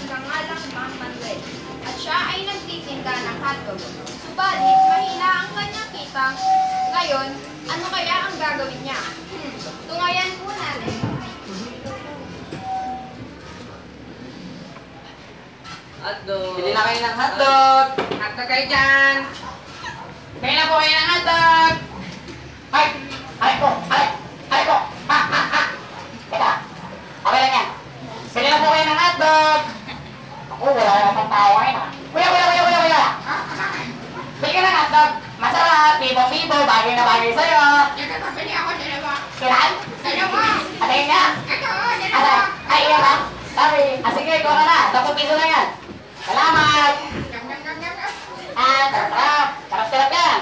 nagngangalang Mang Manuel at siya ay nagtitinda ng hotdog. Subalit, mahina ang kanyang kita. Ngayon, ano kaya ang gagawin niya? Tungayan po natin. Hotdog. Bili na kayo ng hotdog. Hotdog kayo dyan. Bili na po kayo ng hotdog. Ay! Ay ko! Ay! Ay ko! Ha! Ha! Ha! Teka. Okay lang yan. Bili na po kayo ng hotdog. Ako, wala naman tao ngayon ha. Kuya! Bili ka ng hotdog. Masarap. Bibo-bibo. Bagay na bagay sa'yo. Bili ako dalawa. Kailan? Dalawa. Atayin nga. Ito, dalawa. Ay, iya ba? Sorry. Sige, ikaw ka na. 10 piso na yan. Salamat! Sarap! Sarap yan!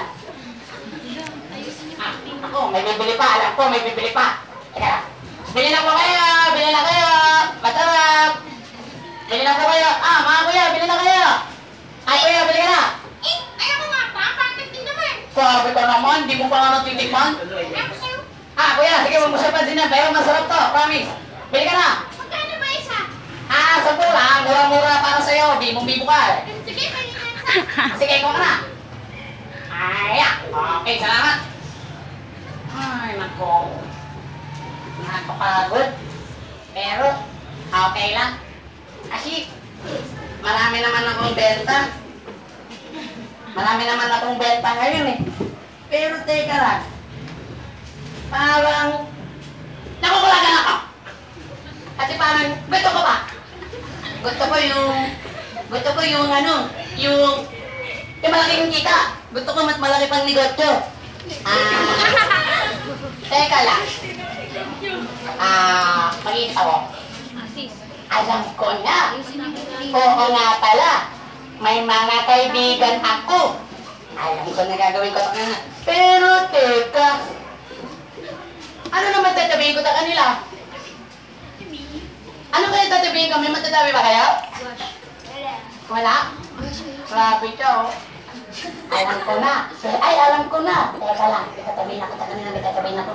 Ako, may bibili pa. Alam ko, may bibili pa. Teka lang. Bili na po kayo! Bili na kayo! Masarap! Bili na po kayo! Mga kuya, bili na kayo! Ay, kuya, bili ka na! Ayaw ko nga, papakit din naman. Sabi ko naman, di mo pa nga natitikman. Ayaw sa'yo. Kuya, sige, huwag mo siya pansin yan. Pero masarap to, promise. Bili ka na! Magkano ba isa? 10 lang. Mura-mura para sa'yo. Bimong-bibo ka. Sige, pwede na. Sige, ikaw ka na. Okay, salamat. Ay, nako. Nakakapagod. Pero, okay lang. Kasi, marami naman akong benta. Marami naman akong benta ngayon eh. Pero, teka lang. Parang, nakukulagan ako. Kasi parang, gusto ko pa. Gusto ko yung malaking kita. Gusto ko mas malaki pang negosyo. Teka lang. Pakita ko. Alam ko na. Oo nga pala. May mga kaibigan ako. Alam ko na gagawin ko ito nga. Pero teka. Ano naman tatabihin ko sa kanila? Ano kaya tatabihin ko? May matatabi ba kayo? Wala? Grabe ka, oh. Alam ko na. Alam ko na. Teka lang. Itatabihin ako sa kanila. Itatabihin ako.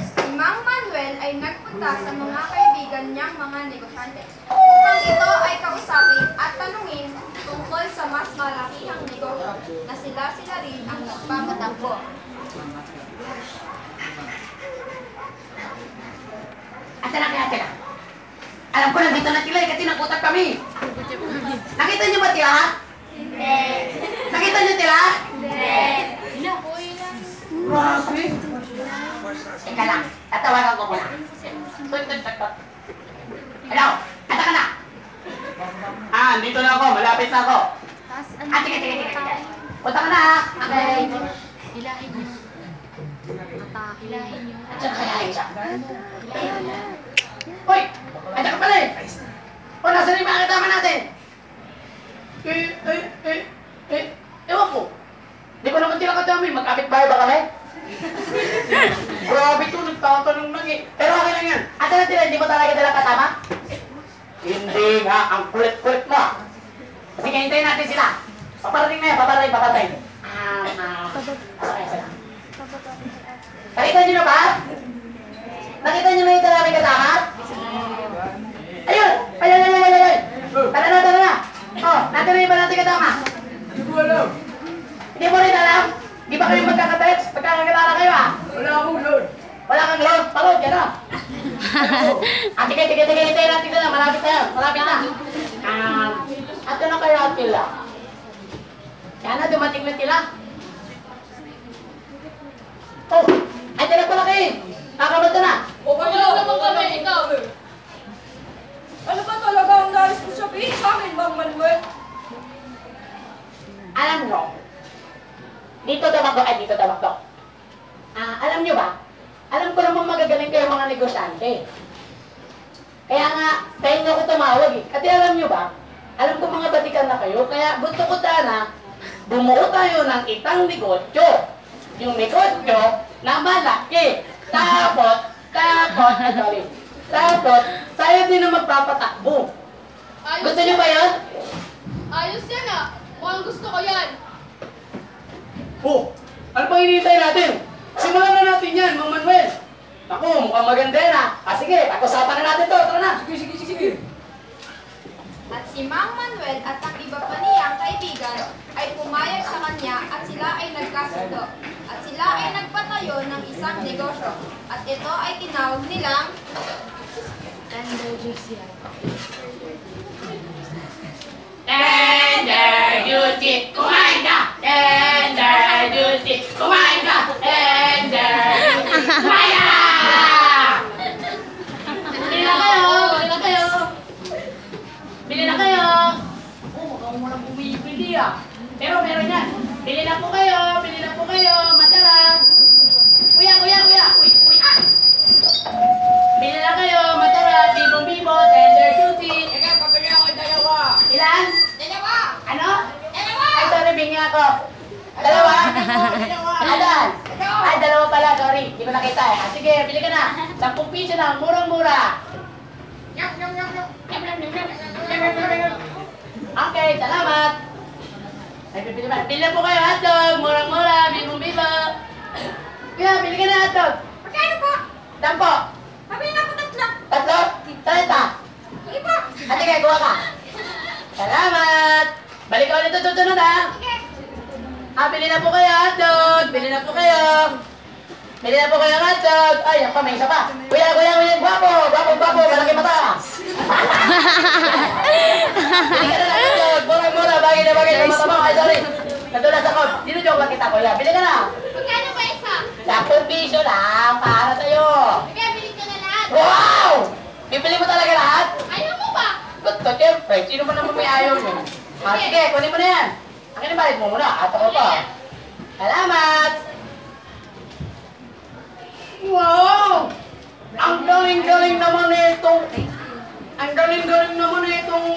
Si Mang Manuel ay nagpunta sa mga kaibigan niyang mga negosyante upang ito ay kausapin at tanungin tungkol sa mas malakihang negosyo na sila rin ang nagpapatakbo. Ate lang. Alam ko na dito na sila kasi nag-utak kami. Nakita niyo ba sila? Hindi. Nakita niyo sila? Hindi. Grabe. Teka lang. Tatawagan ko muna. Hello? Ata ka na? Dito na ako. Malapit na ako. Sige. Punta ka na ha. Okay. Hilahin niyo. Hilahin niyo. At saan kayahin siya? Hoy! Andiyan ka pala eh! Nasaan yung mga katama natin? Ewan ko. Di ko naman sila kadami. Magkapit-bahay ba kami? Grabe ito, nagtatanong lang eh. Pero okay lang yan. Ate na sila, hindi mo talaga sila katama? Hindi nga, ang kulit-kulit mo. Sige, hintayin natin sila. Paparating na yan, paparating. Pasakay sila. Nakita nyo na ba? Nakita nyo na yung namin kasama? Ayun! Tara na! Natin na yung ba natin kasama? Hindi ko alam. Hindi mo rin alam? Di ba kayo magkakatext? Magkakakilala kayo Wala akong load. Wala kang load? Palod, yan Sige, hintayin natin sila. Malapit na. At ano kaya sila? Sana dumating na sila. Andiyan na pala kayo. Kakamata na. Wala naman kami, ikaw eh. Ano ba talaga ang nais mo sabihin sa amin, Mang Manuel? Alam nyo, dito tamakdo. Alam nyo ba? Alam ko naman magagaling kayo mga negosyante. Kaya nga, sa inyo ko tumawag eh. Kasi alam nyo ba? Alam ko mga batikan na kayo, kaya gusto ko sana bumuo tayo ng isang negosyo. Yung negosyo na malaki. Tapos, tayo din na magpapatakbo. Gusto nyo ba yun? Ayos yan ah. Mukhang gusto ko yan. Ano pang hinihintay natin? Simulan na natin yan, Mang Manuel. Naku, mukhang maganda yan ah. Sige, pag-usapan na natin to. Tara na. Sige. Si Mang Manuel at ang iba pa niyang kaibigan ay pumayag sa kanya at sila ay nagkasundo. At sila ay nagpatayo ng isang negosyo. At ito ay tinawag nilang Tender juicy, kumain ka! Tender juicy, kumain ka! Tender juicy, kumain ka! Bili na kayo! Bili na kayo! Bili na kayo! Oh, mukhang walang bumibili ah. Pero meron yan. Bili na po kayo! Bili na po kayo! Madara! Kuya! Uy! Ah! Bili na kayo! Madara! Bibo! Tender juicy! Eka, pabili ako ng dalawa. Ilan? Dalawa! Ano? Dalawa! Ay, sorry, bingi ako. Dalawa? Adan? Ay, dalawa pala, sorry. Hindi ko nakita eh. Ah, sige, bili ka na. 10 piso lang, murang-mura. Nyam, nyam, nyam, nyam. Nyam, nyam, nyam, nyam. Okay, salamat. Ay, bili ba? Bili na po kayo hotdog. Murang-mura, bibo. Kuya, bili ka na hotdog. Magkano po? 10. Pabili na po 3. 3? 30. Sige po. Ah, sige, kuha ka. Salamat. Balik ako nito susunod ha. Sige. Ah, bili na po kayo hotdog. Bili na po kayo. Bili na po kayo hotdog. Ay, ako may isa pa. Kuya, guwapo. Guwapo, malaki mata. Bili ka na ng hotdog. Mura, bagay na mata mo. Ay, sorry. Nadulas ako. Dino-joke lang kita, kuya. Bili ka na. Magkano ba isa? 10 piso lang para sa'yo. Sige, bili ka na lahat. Wow! Bibili mo talaga lahat? Ayaw mo ba? Gusto, siyempre. Sino ba naman may ayaw mo? Ah, sige, kunin mo na yan. Akin yung bayad mo muna. Ato ko pa. Salamat! Wow! Ang galing-galing naman itong... Ang galing-galing naman itong...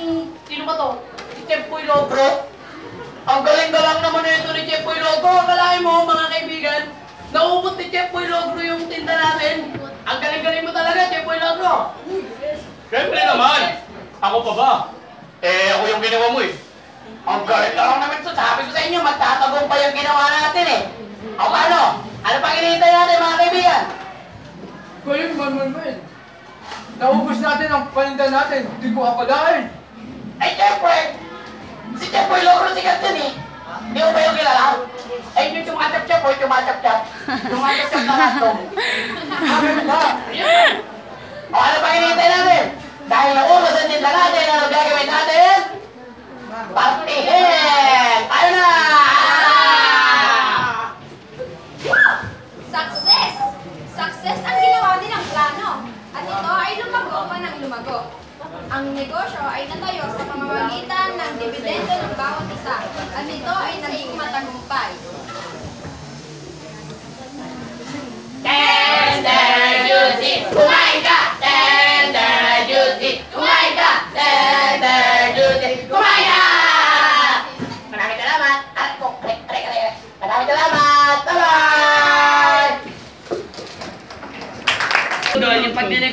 Sino ba to? Si Chef Boy Logro? Ang galing-galang naman ito ni Chef Boy Logro. Akalain mo, mga kaibigan, naubot ni Chef Boy Logro yung tinda natin. Ang galing-galing mo talaga, Chef Boy Logro. Siyempre naman! Ako pa ba? Eh, ako yung ginawa mo eh. Ang galing lang naman ito. Sabi ko sa inyo, magtatagong pa yung ginawa natin eh. O paano? Ano pang hinihintay natin mga kaibigan? Galing, Manuel. Naubos natin ang paninda natin. Hindi ko kapalain. Ay, siyempre, si Chef Boy Logro sikat din eh. Hindi mo ba yung kilala? Ay, yung tumatap-tap o tumatap-tap. Tumatap-tap na nato. Sabi ba? O ano pang hinihintay natin? Dahil naubos ang tinda natin, ano gagawin natin? Partihin! Tayo na! success! Success ang ginawa nilang plano. At ito ay lumago pa ng lumago. Ang negosyo ay natayo sa pamamagitan ng dividendo ng bawat isa. At ito ay naging matagumpay. Tender juicy, kumain ka! Tender juicy, kumain ka! Tender juicy, kumain ka! Maraming salamat! Aray ko, aray. Maraming salamat! Bye-bye! Yung pagdinig